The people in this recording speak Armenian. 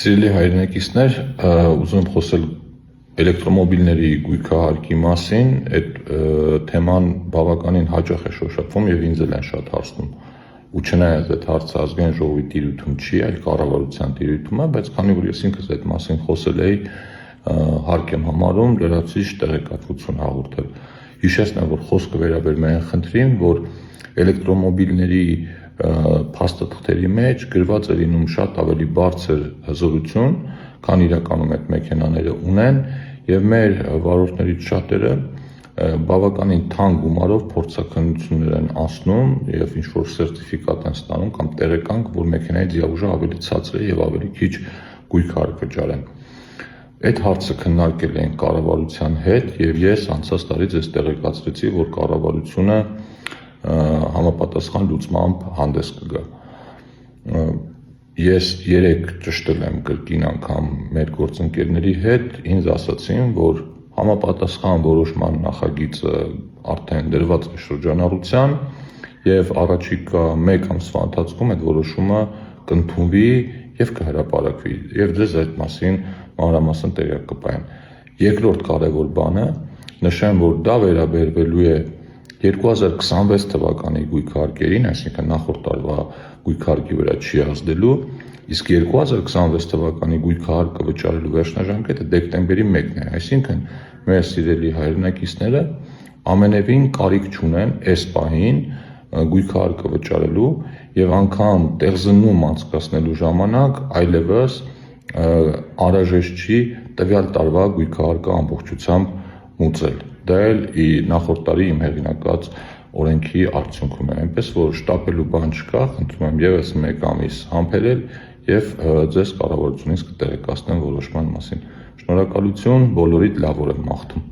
Սիրելի հայրենակիցներ, ուզում եմ խոսել էլեկտրոմոբիլների գույքահարկի մասին, այդ թեման բավականին հաճախ է շոշափվում եւ ինձ էլ են շատ հարցնում։ Ու չնայած այդ հարցը ազգային ժողովի տիրույթում չի, այլ կառավարության տիրույթում է, բայց քանի որ ես ինքս այդ մասին խոսել էի, հարկ եմ համարում լրացուցիչ տեղեկատվություն հաղորդել։ Հիշեցնեմ, որ խոսքը վերաբերում է այն խնդրին, որ էլեկտրոմոբիլների փաստաթղթերի մեջ գրված է լինում շատ ավելի բարձր հզորություն, քան իրականում այդ մեքենաները ունեն, եւ մեր վարորդներից շատերը բավականին թանկ գումարով փորձաքննություններ են անցնում եւ ինչ որ սերտիֆիկատ են ստանում կամ տեղեկանք, որ մեքենայի դիաուժը ավելի ցածր է եւ ավելի քիչ գույքահարկ վճարեն։ Այդ հարցը քննարկել ենք կառավարության հետ եւ ես անցած տարի ձեզ տեղեկացրեցի, որ կառավարությունը համապատասխան լուծմամբ հանդես կգա։ Ես երեք ճշտել եմ կրկին անգամ մեր գործընկերների հետ, ինձ ասացին, որ համապատասխան որոշման նախագիծը արդեն դրված է շրջանառության եւ առաջիկա 1 ամսվա ընթացքում այդ որոշումը կընդունվի եւ կհրապարակվի եւ ձեզ այդ մասին մանրամասն տեղյակ կպայեմ։ Երկրորդ կարևոր բանը նշեմ, որ դա վերաբերվելու է 2026 թվականի գույքահարկերին, այսինքն նախորդ տարվա գույքահարկի վրա չի ազդելու, իսկ 2026 թվականի գույքահարկը վճարելու վերջնաժամկետը դեկտեմբերի 1-ն է, այսինքն մեր սիրելի հայրենակիցները ամենևին կարիք չունեն այս պահին գույքահարկը վճարելու եւ անգամ տեղզննում անցկացնելու ժամանակ այլևս անհրաժեշտ չի տվյալ տարվա գույքահարկը ամբողջությամբ մուծել։ Դա էլ նախորդ տարի իմ հեղինակած օրենքի արդյունքում է, այնպես որ շտապելու բան չկա, խնդրում եմ եւս 1 ամիս համբերել եւ ձեզ կառավարությունից կտեղեկացնեմ որոշման մասին։ Շնորհակալություն, բոլորիդ լավ օր եմ մաղթում։